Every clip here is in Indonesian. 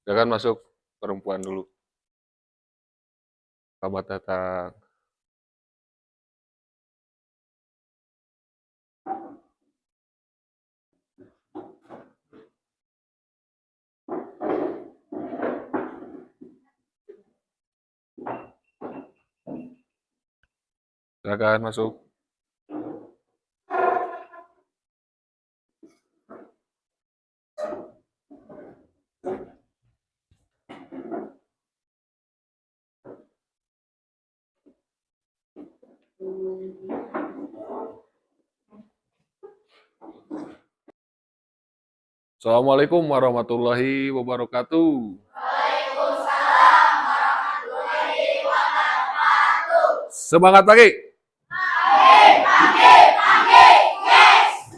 Silakan masuk perempuan dulu. Selamat datang. Silakan masuk. Assalamualaikum warahmatullahi wabarakatuh. Waalaikumsalam warahmatullahi wabarakatuh. Semangat pagi. Pagi, yes.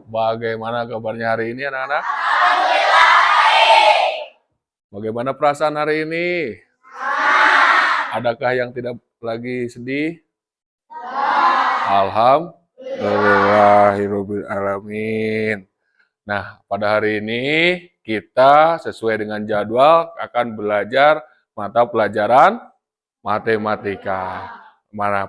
Bagaimana kabarnya hari ini anak-anak? Alhamdulillah baik. Bagaimana perasaan hari ini? Adakah yang tidak lagi sedih? Alhamdulillahirabbil alamin. Nah, pada hari ini kita sesuai dengan jadwal akan belajar mata pelajaran matematika.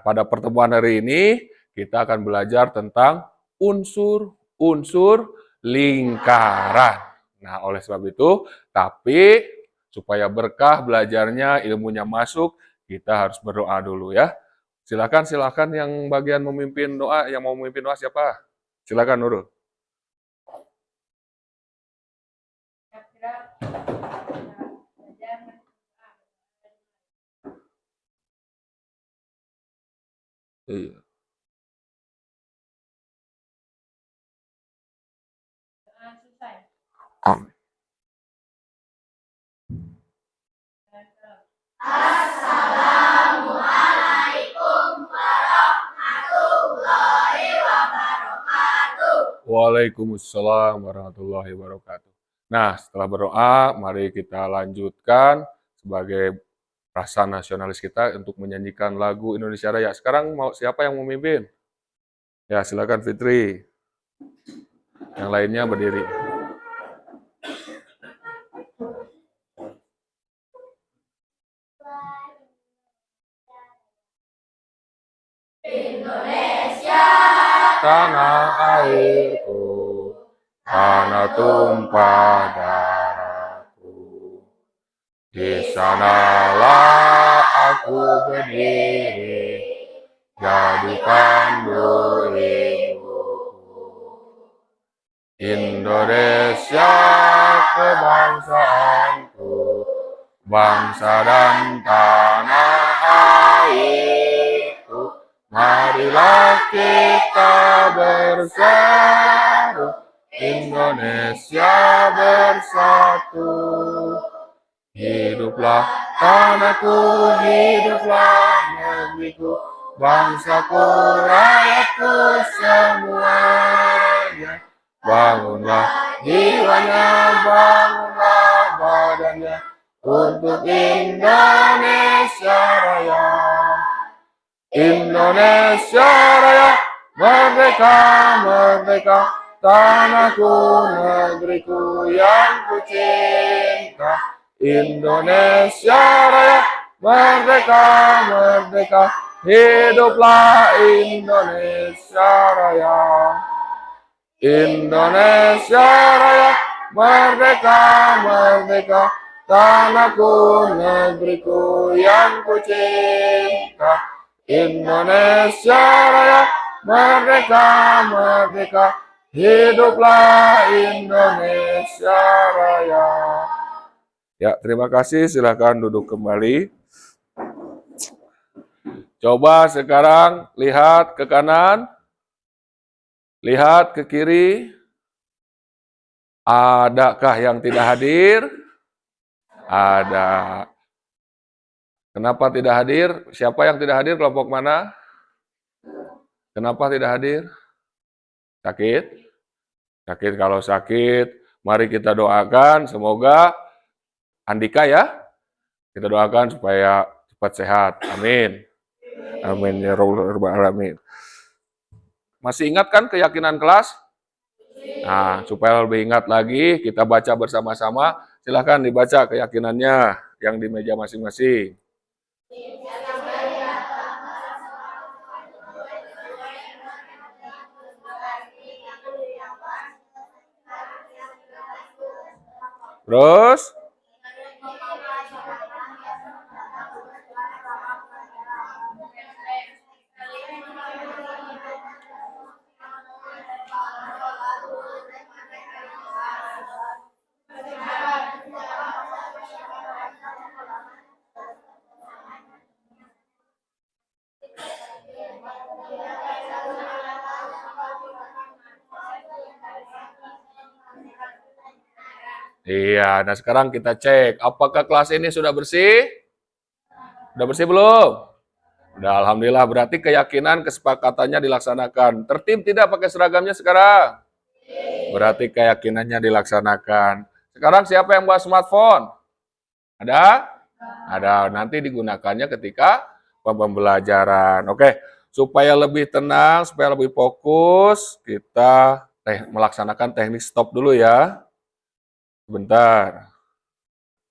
Pada pertemuan hari ini kita akan belajar tentang unsur-unsur lingkaran. Nah, oleh sebab itu, tapi supaya berkah belajarnya, ilmunya masuk, kita harus berdoa dulu ya. Silakan yang bagian memimpin doa, yang mau memimpin doa siapa? Silakan Nurul. Iya. Amin. Assalamualaikum warahmatullahi wabarakatuh. Waalaikumsalam warahmatullahi wabarakatuh. Nah, setelah berdoa, mari kita lanjutkan sebagai rasa nasionalis kita untuk menyanyikan lagu Indonesia Raya. Sekarang mau siapa yang memimpin? Ya, silakan Fitri. Yang lainnya berdiri. Indonesia, Tanah airku, tanah tumpah darahku. Di sanalah aku berdiri, jadi pandu ibuku. Indonesia kebangsaanku, bangsa dan tanah airku. Marilah kita bersatu, Indonesia bersatu. Hiduplah tanahku, hiduplah negeriku, bangsaku, rakyatku semuanya. Bangunlah jiwanya, bangunlah badannya, untuk Indonesia Raya. Indonesia Raya, merdeka, merdeka, tanahku, negeriku yang ku cinta. Indonesia Raya, merdeka, merdeka, hiduplah Indonesia Raya. Indonesia Raya, merdeka, merdeka, tanahku, negeriku yang ku cinta. Indonesia Raya, merdeka, merdeka, hiduplah Indonesia Raya. Ya, terima kasih. Silakan duduk kembali. Coba sekarang lihat ke kanan, lihat ke kiri. Adakah yang tidak hadir? Ada. Kenapa tidak hadir? Siapa yang tidak hadir? Kelompok mana? Kenapa tidak hadir? Sakit? Sakit. Kalau sakit, mari kita doakan. Semoga Andika ya. Kita doakan supaya cepat sehat. Amin. Amin ya rabbal alamin. Masih ingat kan keyakinan kelas? Nah, supaya lebih ingat lagi, kita baca bersama-sama. Silahkan dibaca keyakinannya yang di meja masing-masing. Terus, iya, nah sekarang kita cek, apakah kelas ini sudah bersih? Sudah bersih belum? Udah, alhamdulillah, berarti keyakinan kesepakatannya dilaksanakan. Tertib tidak pakai seragamnya sekarang? Berarti keyakinannya dilaksanakan. Sekarang siapa yang bawa smartphone? Ada? Ada, nanti digunakannya ketika pembelajaran. Oke, supaya lebih tenang, supaya lebih fokus, kita melaksanakan teknik stop dulu ya. Sebentar.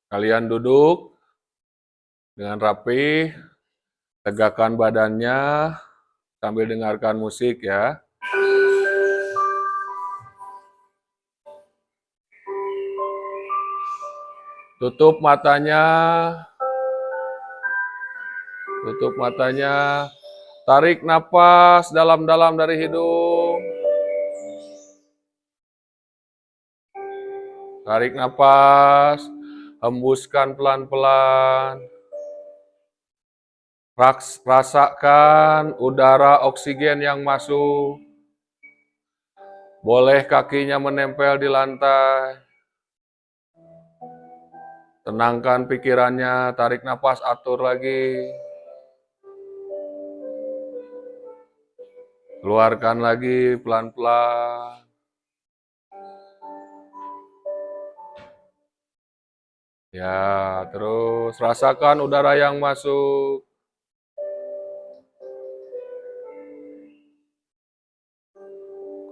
Kalian duduk dengan rapi, tegakkan badannya sambil dengarkan musik ya. Tutup matanya. Tutup matanya. Tarik napas dalam-dalam dari hidung. Tarik napas. Hembuskan pelan-pelan. Rasakan udara oksigen yang masuk. Boleh kakinya menempel di lantai. Tenangkan pikirannya, tarik napas, atur lagi. Keluarkan lagi pelan-pelan. Ya, terus rasakan udara yang masuk.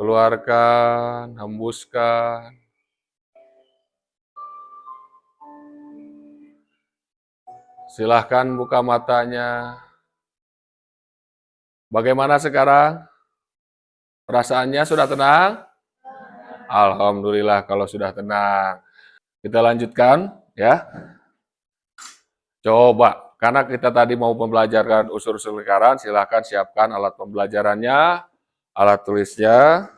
Keluarkan, hembuskan. Silahkan buka matanya. Bagaimana sekarang? Perasaannya sudah tenang? Alhamdulillah kalau sudah tenang. Kita lanjutkan ya. Coba, karena kita tadi mau pembelajaran unsur-unsur lingkaran, silahkan siapkan alat pembelajarannya, alat tulisnya.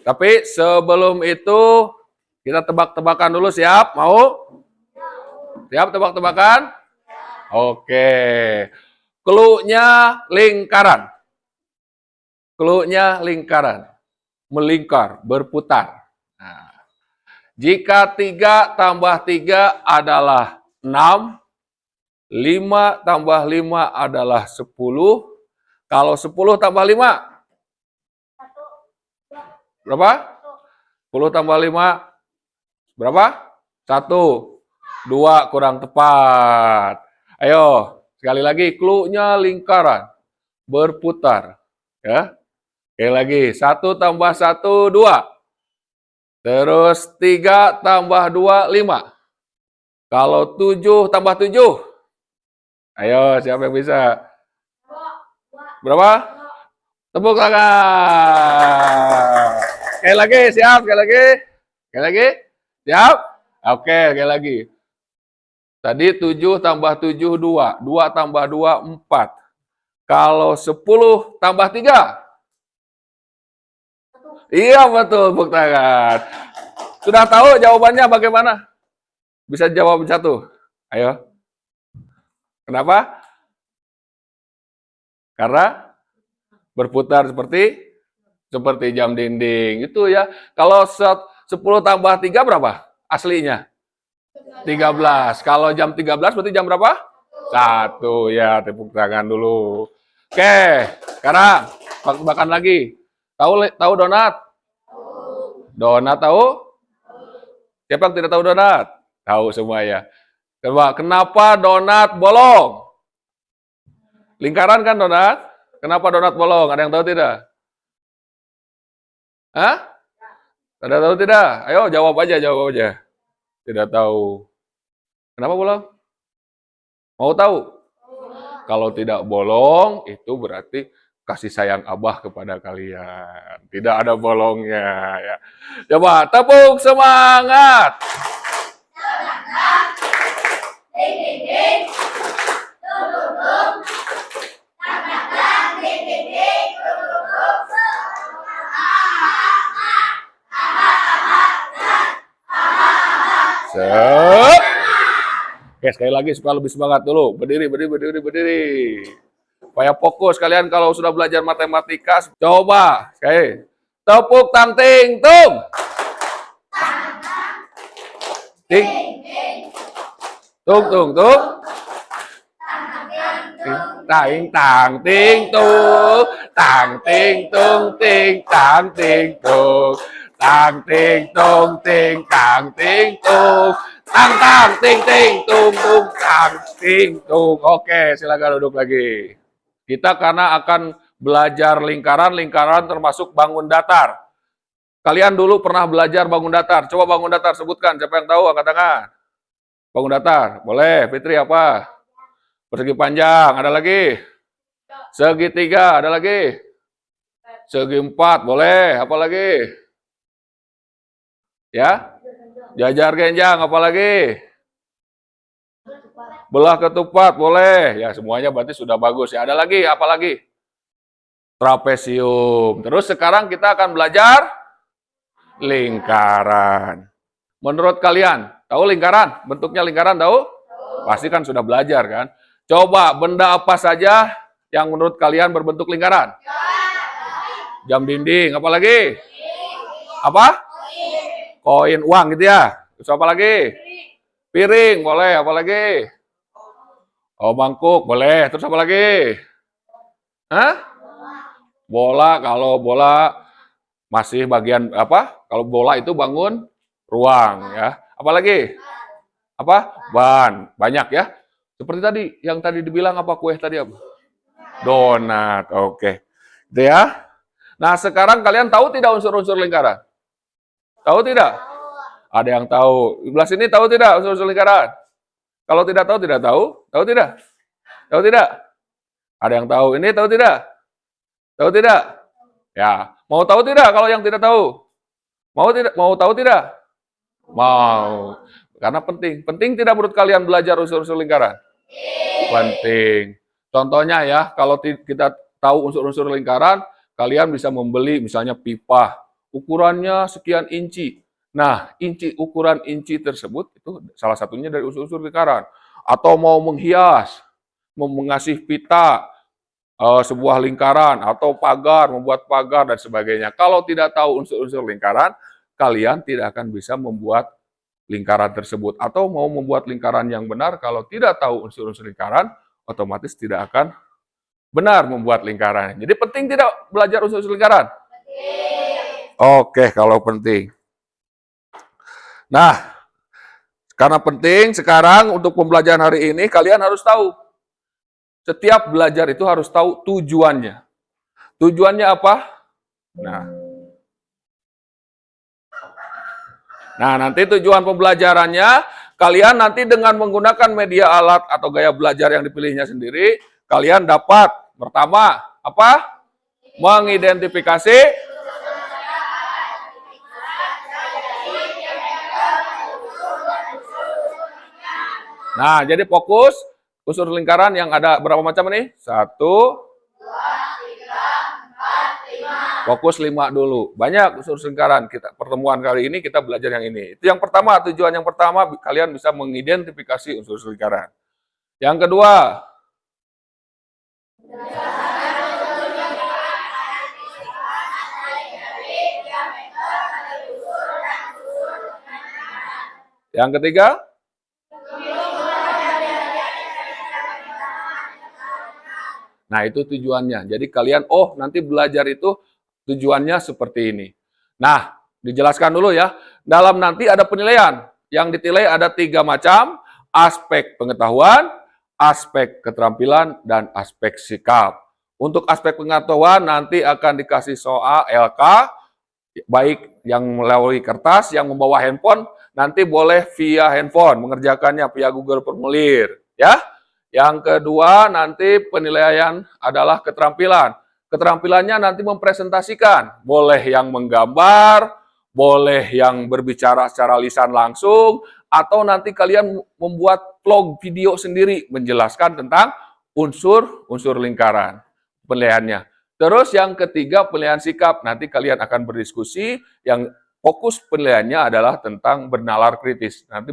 Tapi sebelum itu, kita tebak-tebakan dulu, siap? Mau? Siap tebak-tebakan? Oke. Clue-nya lingkaran. Clue-nya lingkaran. Melingkar, berputar. Nah, jika 3 tambah 3 adalah 6, 5 tambah 5 adalah 10. Kalau 10 tambah 5? Berapa? 10 tambah 5? Berapa? 1. 2 kurang tepat. Ayo, sekali lagi. Clue-nya lingkaran. Berputar. Ya. Sekali lagi. 1 tambah 1, 2. Terus 3 tambah 2, 5. Kalau 7 tambah 7? Ayo, siapa yang bisa? Berapa? Tepuk tangan. Sekali lagi, siap? Sekali lagi? Sekali lagi? Siap? Oke, sekali lagi. Tadi 7 tambah 7, 2. 2 tambah 2, 4. Kalau 10 tambah 3? Iya, betul. Tepuk tangan. Sudah tahu jawabannya bagaimana? Bisa jawab satu? Ayo. Kenapa? Karena berputar seperti jam dinding. Itu ya. Kalau 10 tambah 3 berapa? Aslinya? 13. Kalau jam 13 berarti jam berapa? 1. Ya, tepuk tangan dulu. Oke, sekarang makan lagi. Tahu donat? Donat tahu? Siapa yang tidak tahu donat? Tahu semua ya. Coba, kenapa donat bolong? Lingkaran kan donat? Kenapa donat bolong? Ada yang tahu tidak? Hah? Ada tahu tidak? Ayo jawab aja, jawab aja. Tidak tahu. Kenapa bolong? Mau tahu? Kalau tidak bolong, itu berarti kasih sayang Abah kepada kalian. Tidak ada bolongnya. Ya. Coba tepuk semangat. Ding ding ding. Tung tung tung. Tang tang tang. Ding ding ding. Tung tung tung. Sep. Oke, sekali lagi supaya lebih semangat dulu. Berdiri, berdiri, berdiri, berdiri. Supaya fokus kalian kalau sudah belajar matematika. Coba, sekali. Tepuk tang ting tung. Ting. Tung tung tung. Ting tang ting tung. Tang ting tung ting tang ting tung. Tang ting tung ting tang ting tung. Tang tang ting ting tung tung tang ting tung. Oke, silakan duduk lagi. Kita karena akan belajar lingkaran termasuk bangun datar. Kalian dulu pernah belajar bangun datar. Coba bangun datar sebutkan. Siapa yang tahu angkat tangan. Bangun datar. Boleh. Fitri apa? Persegi panjang. Ada lagi? Segitiga. Ada lagi? Segi empat. Boleh. Apa lagi? Ya? Jajar genjang. Apa lagi? Belah ketupat. Boleh. Ya, semuanya berarti sudah bagus. Ya, ada lagi? Apa lagi? Trapesium. Terus sekarang kita akan belajar lingkaran. Menurut kalian, tahu lingkaran? Bentuknya lingkaran tahu? Pasti kan sudah belajar kan? Coba benda apa saja yang menurut kalian berbentuk lingkaran? Jam dinding, apa lagi? Apa? Koin, uang gitu ya. Terus apa lagi? Piring, boleh. Apa lagi? Oh, mangkuk, boleh. Terus apa lagi? Hah? Bola, kalau bola masih bagian apa? Kalau bola itu bangun ruang ya. Apalagi? Apa? Ban. Banyak ya. Seperti tadi, yang tadi dibilang apa kue tadi apa? Donat. Oke. Itu ya. Nah, sekarang kalian tahu tidak unsur-unsur lingkaran? Tahu tidak? Ada yang tahu. Di sebelah sini tahu tidak unsur-unsur lingkaran? Kalau tidak tahu, tidak tahu. Tahu tidak? Tahu tidak? Ada yang tahu. Ini tahu tidak? Tahu tidak? Ya. Mau tahu tidak kalau yang tidak tahu? Mau tidak? Mau tahu tidak? Mau. Karena penting. Penting tidak menurut kalian belajar unsur-unsur lingkaran? Penting. Contohnya ya, kalau kita tahu unsur-unsur lingkaran, kalian bisa membeli misalnya pipa. Ukurannya sekian inci. Nah, ukuran inci tersebut itu salah satunya dari unsur-unsur lingkaran. Atau mau menghias, mau mengasih pita, sebuah lingkaran, atau pagar, membuat pagar, dan sebagainya. Kalau tidak tahu unsur-unsur lingkaran, kalian tidak akan bisa membuat lingkaran tersebut. Atau mau membuat lingkaran yang benar, kalau tidak tahu unsur-unsur lingkaran, otomatis tidak akan benar membuat lingkaran. Jadi penting tidak belajar unsur-unsur lingkaran? Oke, kalau penting. Nah, karena penting, sekarang untuk pembelajaran hari ini, kalian harus tahu. Setiap belajar itu harus tahu tujuannya. Tujuannya apa? Nah, nanti tujuan pembelajarannya, kalian nanti dengan menggunakan media alat atau gaya belajar yang dipilihnya sendiri, kalian dapat, pertama, apa? Mengidentifikasi. Nah, jadi fokus unsur lingkaran yang ada berapa macam nih? 1, 2, 3, 4, 5. Fokus 5 dulu. Banyak unsur lingkaran. Kita pertemuan kali ini kita belajar yang ini. Itu yang pertama, tujuan yang pertama kalian bisa mengidentifikasi unsur lingkaran. Yang kedua, yang ketiga, nah, itu tujuannya. Jadi kalian, oh nanti belajar itu tujuannya seperti ini. Nah, dijelaskan dulu ya. Dalam nanti ada penilaian. Yang ditilai ada 3 macam. Aspek pengetahuan, aspek keterampilan, dan aspek sikap. Untuk aspek pengetahuan nanti akan dikasih soal LK. baik yang melalui kertas, yang membawa handphone, nanti boleh via handphone, mengerjakannya via Google Formulir, ya. Yang kedua, nanti penilaian adalah keterampilan. Keterampilannya nanti mempresentasikan, boleh yang menggambar, boleh yang berbicara secara lisan langsung, atau nanti kalian membuat vlog video sendiri menjelaskan tentang unsur-unsur lingkaran penilaiannya. Terus yang ketiga penilaian sikap, nanti kalian akan berdiskusi, yang fokus penilaiannya adalah tentang bernalar kritis. Nanti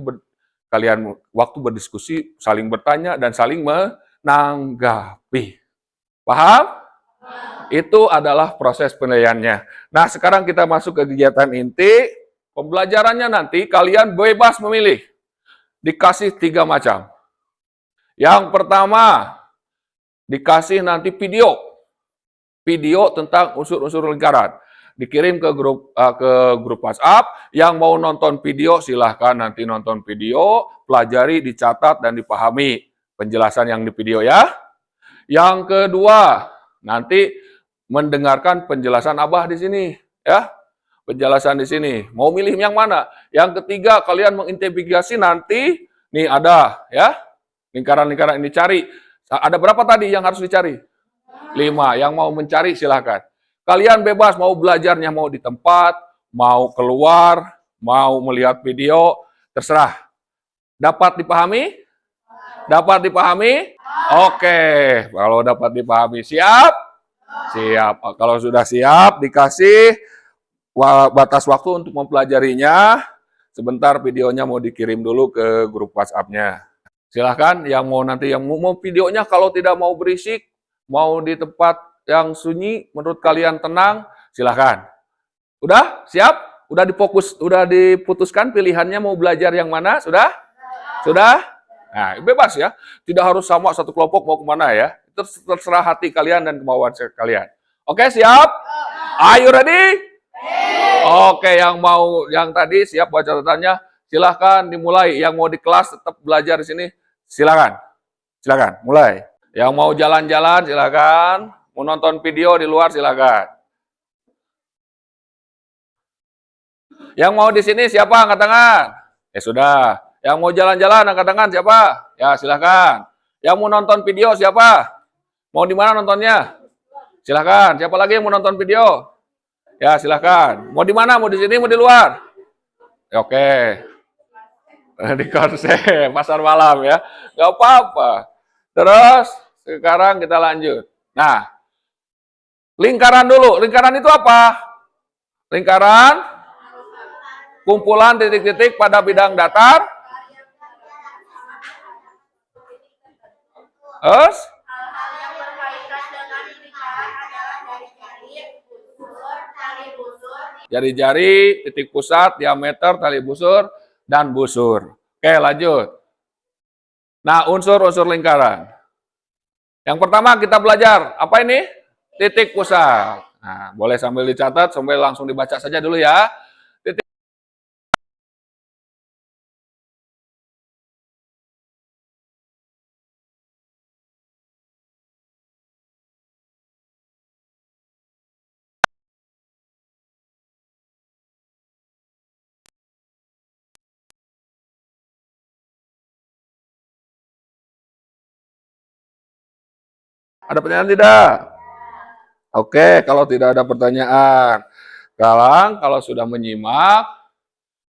kalian waktu berdiskusi saling bertanya dan saling menanggapi. Paham? Itu adalah proses penilaiannya. Nah, sekarang kita masuk ke kegiatan inti. Pembelajarannya nanti kalian bebas memilih. Dikasih 3 macam. Yang pertama, dikasih nanti video tentang unsur-unsur lingkaran. Dikirim ke grup WhatsApp. Yang mau nonton video silahkan nanti nonton video, pelajari, dicatat dan dipahami penjelasan yang di video ya. Yang kedua, nanti mendengarkan penjelasan Abah di sini ya. Penjelasan di sini. Mau milih yang mana? Yang ketiga, kalian mengidentifikasi nanti nih ada ya. Lingkaran-lingkaran ini cari. Ada berapa tadi yang harus dicari? 5. Yang mau mencari silahkan. Kalian bebas mau belajarnya mau di tempat, mau keluar, mau melihat video, terserah. Dapat dipahami? Dapat dipahami? Oke, kalau dapat dipahami siap? Siap. Kalau sudah siap, dikasih batas waktu untuk mempelajarinya. Sebentar videonya mau dikirim dulu ke grup WhatsApp-nya. Silahkan yang mau nanti yang mau videonya kalau tidak mau berisik, mau di tempat yang sunyi, menurut kalian tenang, silahkan. Udah? Siap? Udah diputuskan pilihannya mau belajar yang mana? Sudah? Sudah? Nah, bebas ya. Tidak harus sama satu kelompok mau kemana ya. Itu terserah hati kalian dan kemauan kalian. Oke, siap? Are you ready? Oke, yang tadi siap buat catatannya, silahkan dimulai. Yang mau di kelas tetap belajar di sini, silahkan. Silahkan, mulai. Yang mau jalan-jalan, silahkan. Mau nonton video di luar, silahkan. Yang mau di sini siapa? Angkat tangan. Ya sudah. Yang mau jalan-jalan, angkat tangan siapa? Ya silahkan. Yang mau nonton video siapa? Mau di mana nontonnya? Silahkan. Siapa lagi yang mau nonton video? Ya silahkan. Mau di mana? Mau di sini? Mau di luar? Ya, oke. Di konsep pasar malam ya. Gak apa-apa. Terus sekarang kita lanjut. Nah, lingkaran dulu. Lingkaran itu apa? Lingkaran kumpulan titik-titik pada bidang datar. Terus? Hal-hal yang berkaitan dengan lingkaran adalah jari-jari, busur, tali busur. Jari-jari, titik pusat, diameter, tali busur, dan busur. Oke, lanjut. Nah, unsur-unsur lingkaran. Yang pertama kita belajar, apa ini? Titik pusat. Nah, boleh sambil dicatat, sambil langsung dibaca saja dulu ya. Ada pertanyaan tidak? Oke, kalau tidak ada pertanyaan. Sekarang kalau sudah menyimak,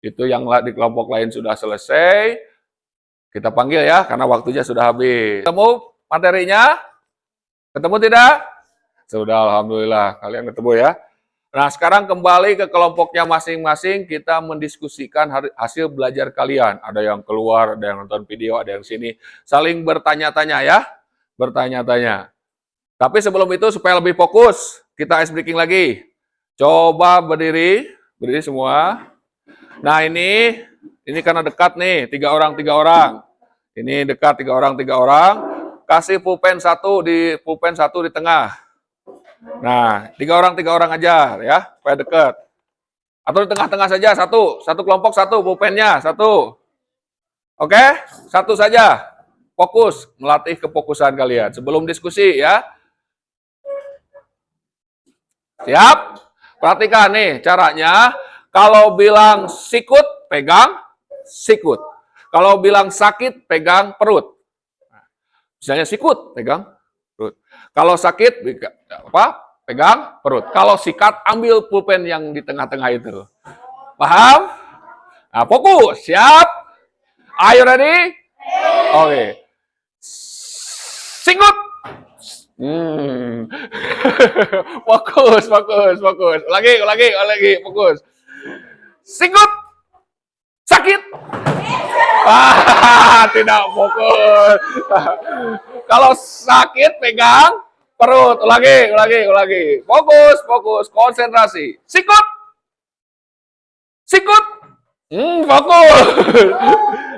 itu yang di kelompok lain sudah selesai, kita panggil ya, karena waktunya sudah habis. Ketemu materinya? Ketemu tidak? Sudah, Alhamdulillah. Kalian ketemu ya. Nah, sekarang kembali ke kelompoknya masing-masing, kita mendiskusikan hasil belajar kalian. Ada yang keluar, ada yang nonton video, ada yang sini. Saling bertanya-tanya ya. Bertanya-tanya. Tapi sebelum itu supaya lebih fokus, kita ice breaking lagi. Coba berdiri semua. Nah ini karena dekat nih, 3 orang. Ini dekat 3 orang. Kasih pulpen satu di tengah. Nah 3 orang aja ya, supaya dekat. Atau di tengah-tengah saja satu kelompok satu pulpennya satu. Oke, satu saja. Fokus, melatih kefokusan kalian sebelum diskusi ya. Siap? Perhatikan nih caranya. Kalau bilang sikut, pegang sikut. Kalau bilang sakit, pegang perut. Misalnya sikut, pegang perut. Kalau sakit, pegang perut. Kalau sikat, ambil pulpen yang di tengah-tengah itu. Paham? Nah, fokus. Siap? Are you ready? Oke. Sikut. Fokus, fokus, fokus. Lagi, fokus. Sikut. Sakit. Tidak fokus. Kalau sakit pegang perut. Ulangi. Fokus, konsentrasi. Sikut. Fokus.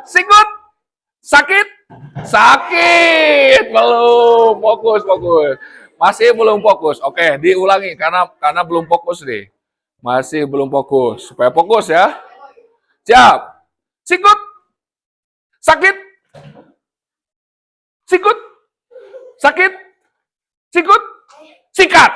Sikut. Sakit. Belum. Fokus. Masih belum fokus. Oke, diulangi karena belum fokus nih. Masih belum fokus. Supaya fokus ya. Siap. Sikut. Sakit. Sikat.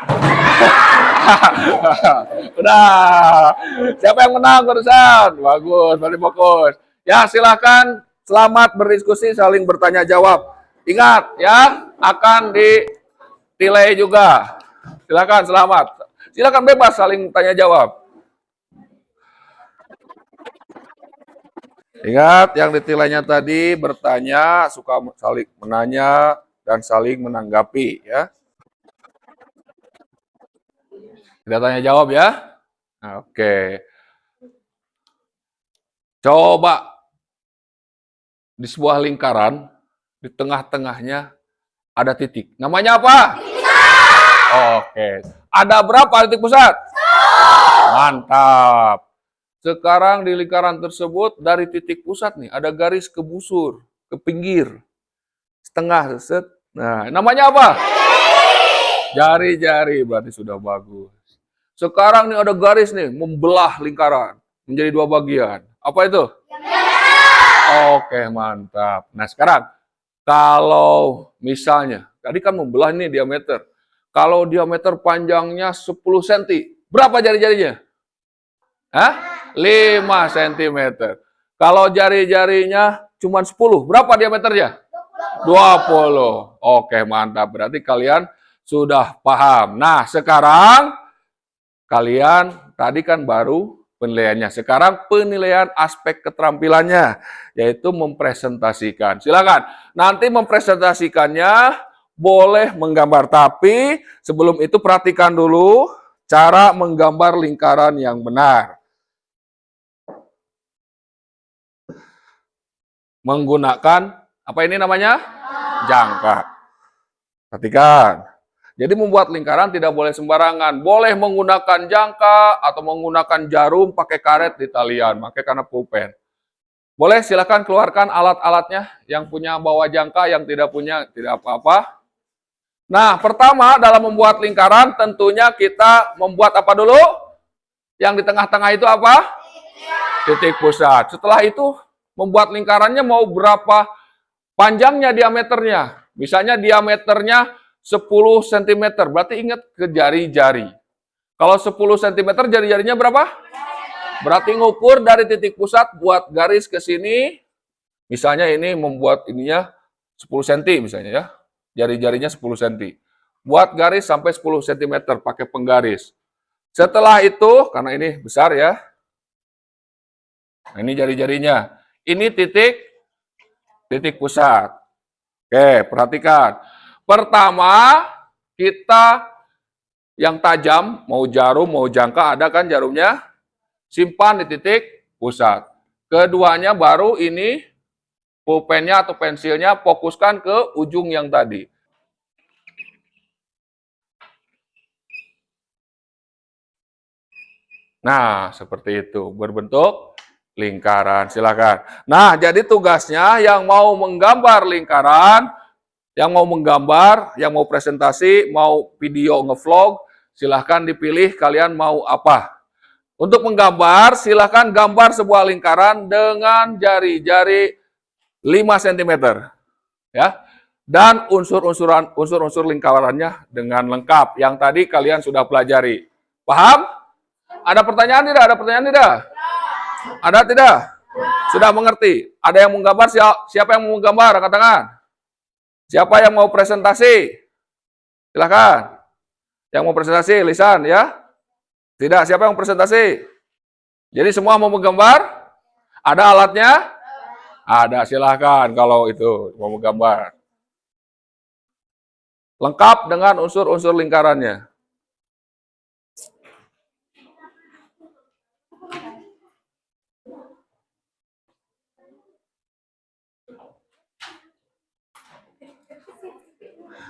Udah. Siapa yang menang barusan? Bagus, berarti fokus. Ya, silakan. Selamat berdiskusi, saling bertanya jawab. Ingat ya, akan dinilai juga. Silakan, selamat. Silakan bebas saling tanya jawab. Ingat, yang ditilainya tadi bertanya, suka saling menanya, dan saling menanggapi. Ya. Tidak tanya jawab ya. Oke. Coba di sebuah lingkaran, di tengah-tengahnya ada titik. Namanya apa? Oke. Ada berapa titik pusat? Mantap. Sekarang di lingkaran tersebut dari titik pusat nih ada garis ke busur, ke pinggir, setengah, set. Nah, namanya apa? Jari-jari, berarti sudah bagus. Sekarang nih ada garis nih membelah lingkaran menjadi dua bagian. Apa itu? Oke, mantap. Nah, sekarang kalau misalnya tadi kan membelah nih diameter. Kalau diameter panjangnya 10 cm, berapa jari-jarinya? Hah? 5 cm. Kalau jari-jarinya cuma 10, berapa diameternya? 20. Oke, mantap. Berarti kalian sudah paham. Nah, sekarang kalian tadi kan baru penilaiannya. Sekarang penilaian aspek keterampilannya, yaitu mempresentasikan. Silakan. Nanti mempresentasikannya boleh menggambar. Tapi sebelum itu perhatikan dulu cara menggambar lingkaran yang benar. Menggunakan, apa ini namanya? Jangka. Perhatikan. Jadi membuat lingkaran tidak boleh sembarangan. Boleh menggunakan jangka atau menggunakan jarum, pakai karet di talian, pakai karena pulpen. Boleh, silakan keluarkan alat-alatnya. Yang punya bawa jangka, yang tidak punya tidak apa-apa. Nah, pertama dalam membuat lingkaran tentunya kita membuat apa dulu? Yang di tengah-tengah itu apa? Titik pusat. Setelah itu membuat lingkarannya mau berapa panjangnya diameternya. Misalnya diameternya 10 cm, berarti ingat ke jari-jari. Kalau 10 cm, jari-jarinya berapa? Berarti ngukur dari titik pusat, buat garis ke sini. Misalnya ini membuat ininya 10 cm misalnya ya. Jari-jarinya 10 cm. Buat garis sampai 10 cm, pakai penggaris. Setelah itu, karena ini besar ya. Nah, ini jari-jarinya. Ini titik pusat. Oke, perhatikan. Pertama, kita yang tajam, mau jarum, mau jangka, ada kan jarumnya? Simpan di titik pusat. Keduanya baru ini, pulpennya atau pensilnya, fokuskan ke ujung yang tadi. Nah, seperti itu. Berbentuk lingkaran. Silakan. Nah, jadi tugasnya yang mau menggambar lingkaran, yang mau menggambar, yang mau presentasi, mau video ngevlog, silahkan dipilih kalian mau apa. Untuk menggambar, silahkan gambar sebuah lingkaran dengan jari-jari 5 cm. Ya. Dan unsur-unsur lingkarannya dengan lengkap. Yang tadi kalian sudah pelajari. Paham? Ada pertanyaan tidak? Ada pertanyaan tidak? Ada tidak? Sudah mengerti? Ada yang mau gambar? Siapa yang mau gambar? Angkat tangan. Siapa yang mau presentasi? Silakan. Yang mau presentasi, lisan ya. Tidak, siapa yang mau presentasi? Jadi semua mau menggambar? Ada alatnya? Ada, silakan kalau itu mau menggambar. Lengkap dengan unsur-unsur lingkarannya.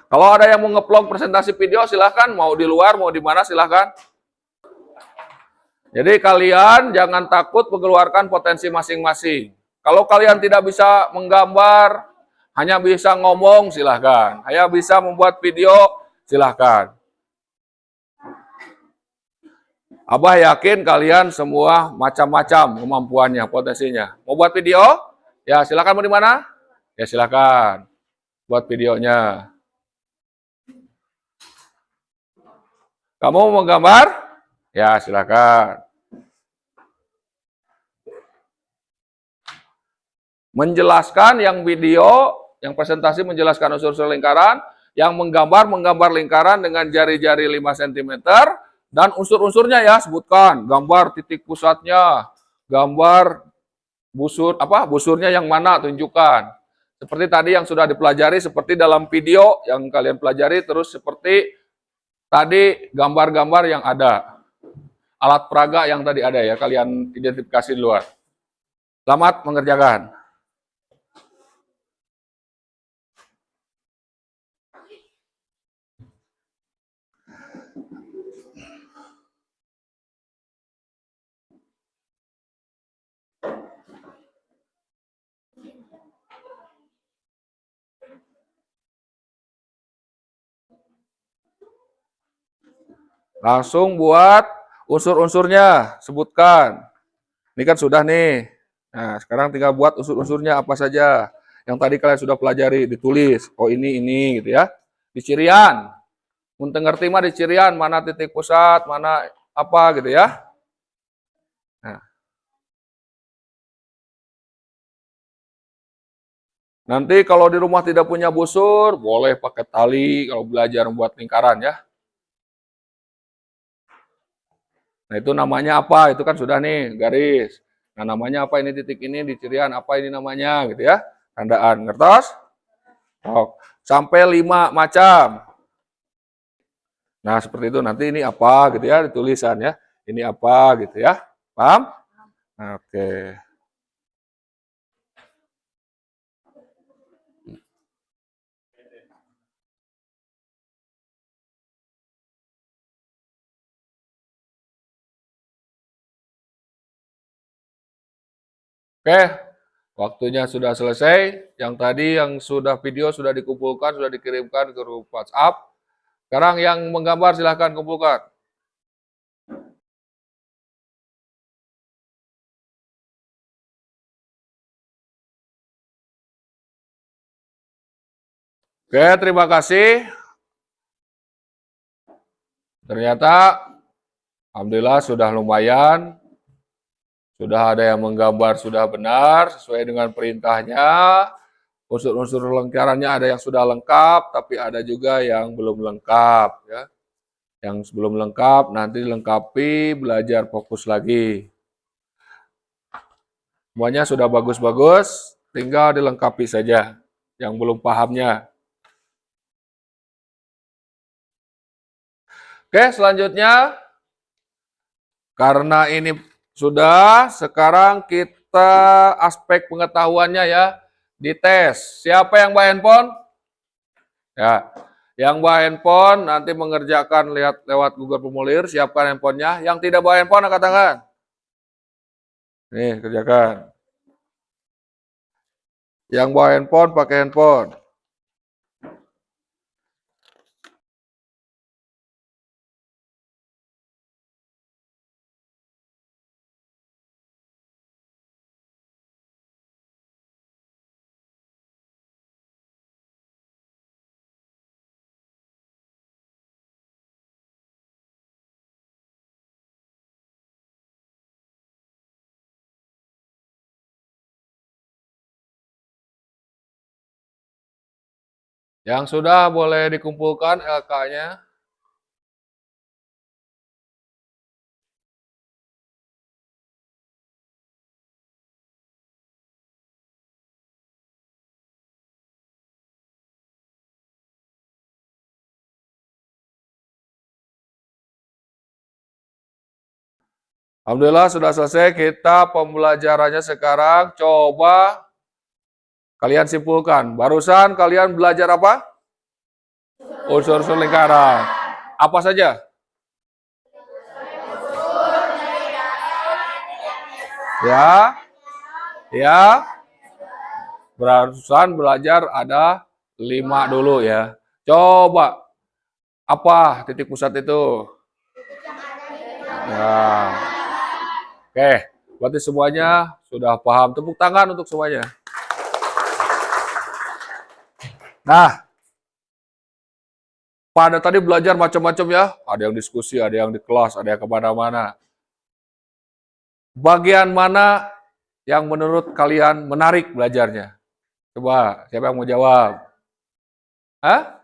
Kalau ada yang mau ngeplong presentasi video, silahkan. Mau di luar, mau di mana, silahkan. Jadi kalian jangan takut mengeluarkan potensi masing-masing. Kalau kalian tidak bisa menggambar, hanya bisa ngomong, silahkan. Hanya bisa membuat video, silahkan. Abah yakin kalian semua macam-macam kemampuannya, potensinya. Mau buat video? Ya silahkan. Mau di mana? Ya silahkan. Buat videonya. Kamu mau menggambar? Ya silahkan. Menjelaskan yang video, yang presentasi menjelaskan unsur-unsur lingkaran, yang menggambar lingkaran dengan jari-jari 5 cm, dan unsur-unsurnya ya, sebutkan. Gambar titik pusatnya, gambar busurnya yang mana, tunjukkan. Seperti tadi yang sudah dipelajari, seperti dalam video yang kalian pelajari, terus seperti tadi gambar-gambar yang ada. Alat peraga yang tadi ada ya, kalian identifikasi di luar. Selamat mengerjakan. Langsung buat unsur-unsurnya, sebutkan. Ini kan sudah nih. Nah, sekarang tinggal buat unsur-unsurnya apa saja. Yang tadi kalian sudah pelajari, ditulis. Oh ini gitu ya. Di cirian. Untuk ngerti mah di cirian, mana titik pusat, mana apa gitu ya. Nah. Nanti kalau di rumah tidak punya busur, boleh pakai tali kalau belajar membuat lingkaran ya. Nah itu namanya apa? Itu kan sudah nih, garis. Nah namanya apa ini titik ini di cirian, apa ini namanya gitu ya. Tandaan, ngertos? Oh, sampai 5 macam. Nah seperti itu, nanti ini apa gitu ya, ditulisan ya. Ini apa gitu ya, paham? Oke. Oke, waktunya sudah selesai. Yang tadi yang sudah video sudah dikumpulkan, sudah dikirimkan ke grup WhatsApp. Sekarang yang menggambar silahkan kumpulkan. Oke, terima kasih. Ternyata alhamdulillah sudah lumayan. Sudah ada yang menggambar sudah benar sesuai dengan perintahnya. Unsur-unsur lingkarannya ada yang sudah lengkap, tapi ada juga yang belum lengkap ya. Yang belum lengkap nanti dilengkapi, belajar fokus lagi. Semuanya sudah bagus-bagus, tinggal dilengkapi saja yang belum pahamnya. Oke, selanjutnya karena ini sudah, sekarang kita aspek pengetahuannya ya, dites. Siapa yang bawa handphone? Ya, yang bawa handphone nanti mengerjakan lewat Google Formulir, siapkan handphonenya. Yang tidak bawa handphone, angkat tangan. Nih, kerjakan. Yang bawa handphone, pakai handphone. Yang sudah boleh dikumpulkan LK-nya. Alhamdulillah sudah selesai kita pembelajarannya sekarang. Coba kalian simpulkan. Barusan kalian belajar apa? Unsur-unsur lingkaran. Apa saja? Ya, ya. Barusan belajar ada 5 dulu ya. Coba apa titik pusat itu? Ya. Oke, berarti semuanya sudah paham. Tepuk tangan untuk semuanya. Nah, pada tadi belajar macam-macam ya. Ada yang diskusi, ada yang di kelas, ada yang kemana-mana. Bagian mana yang menurut kalian menarik belajarnya? Coba, siapa yang mau jawab? Hah?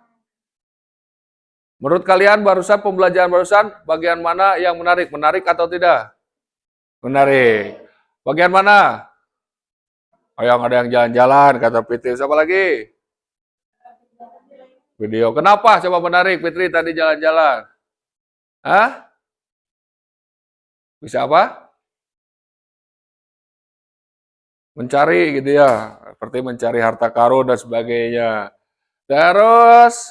Menurut kalian barusan pembelajaran barusan bagian mana yang menarik? Menarik atau tidak? Menarik. Bagian mana? Oh, yang ada yang jalan-jalan kata Fitri. Siapa lagi? Video. Kenapa? Coba menarik Fitri tadi jalan-jalan. Hah? Bisa apa? Mencari gitu ya. Seperti mencari harta karun dan sebagainya. Terus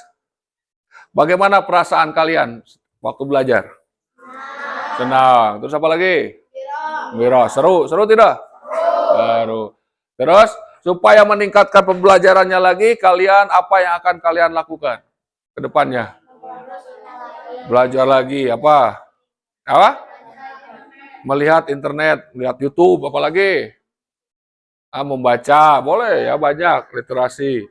bagaimana perasaan kalian waktu belajar? Senang. Terus apa lagi? Gembira. Seru. Seru tidak? Seru. Terus, supaya meningkatkan pembelajarannya lagi, kalian apa yang akan kalian lakukan ke depannya? Belajar lagi. Apa? Apa? Melihat internet, melihat YouTube, apa lagi? Membaca. Boleh ya, banyak. Literasi.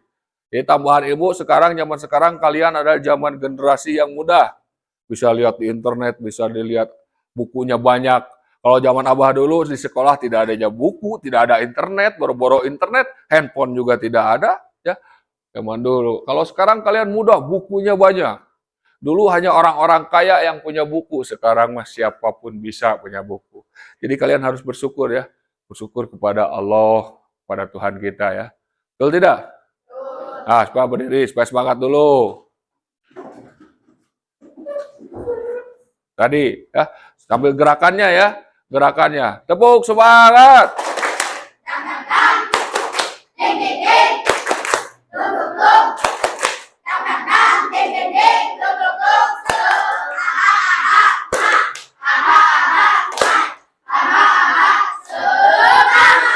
Jadi tambahan ilmu sekarang, zaman sekarang kalian adalah zaman generasi yang mudah. Bisa lihat di internet, bisa dilihat bukunya banyak. Kalau zaman Abah dulu di sekolah tidak adanya buku, tidak ada internet, boro-boro internet, handphone juga tidak ada, ya. Zaman dulu. Kalau sekarang kalian mudah, bukunya banyak. Dulu hanya orang-orang kaya yang punya buku, sekarang mah siapapun bisa punya buku. Jadi kalian harus bersyukur ya, bersyukur kepada Allah, pada Tuhan kita ya. Betul tidak? Nah, supaya berdiri, supaya semangat dulu. Tadi ya, sambil gerakannya ya, gerakannya. Tepuk semangat.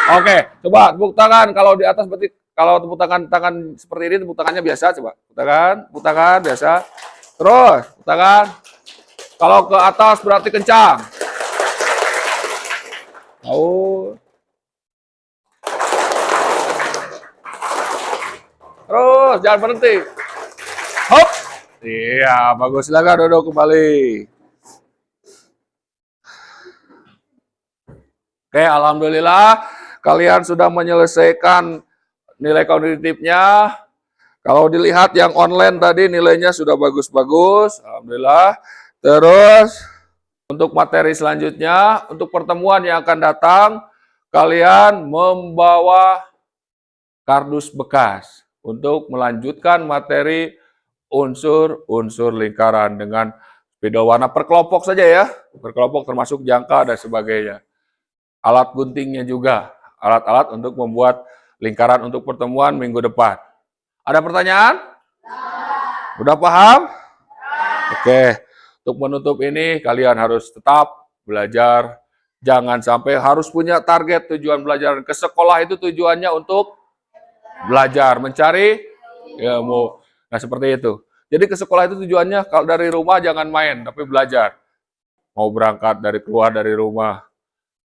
Oke, coba tepuk tangan kalau di atas berarti kalau tepuk tangan seperti ini tepuk tangannya biasa coba. Tepuk tangan biasa. Terus tepuk tangan. Kalau ke atas berarti kencang. Oh. Terus jangan berhenti. Hop. Iya, bagus. Silakan duduk kembali. Oke, alhamdulillah kalian sudah menyelesaikan nilai kognitifnya. Kalau dilihat yang online tadi nilainya sudah bagus-bagus, alhamdulillah. Terus untuk materi selanjutnya, untuk pertemuan yang akan datang, kalian membawa kardus bekas untuk melanjutkan materi unsur-unsur lingkaran dengan spidol warna per kelompok saja ya, per kelompok termasuk jangka dan sebagainya. Alat guntingnya juga, alat-alat untuk membuat lingkaran untuk pertemuan minggu depan. Ada pertanyaan? Udah paham? Oke, untuk menutup ini kalian harus tetap belajar. Jangan sampai harus punya target tujuan belajar. Ke sekolah itu tujuannya untuk belajar, mencari ilmu. Nah, seperti itu. Jadi ke sekolah itu tujuannya kalau dari rumah jangan main, tapi belajar. Mau berangkat keluar dari rumah,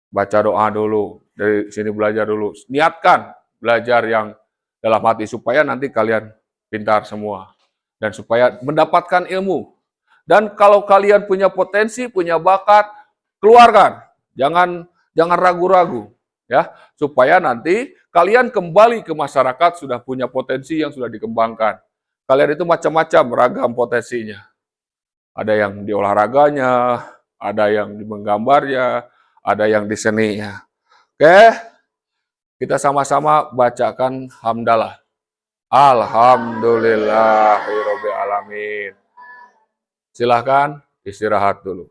baca doa dulu, dari sini belajar dulu. Niatkan belajar yang dalam hati supaya nanti kalian pintar semua dan supaya mendapatkan ilmu. Dan kalau kalian punya potensi, punya bakat, keluarkan. Jangan ragu-ragu ya, supaya nanti kalian kembali ke masyarakat sudah punya potensi yang sudah dikembangkan. kalian itu macam-macam ragam potensinya. Ada yang di olahraganya, ada yang di menggambarnya, ada yang di seninya. Oke, kita sama-sama bacakan hamdalah. Alhamdulillahirobbilalamin. Silahkan istirahat dulu.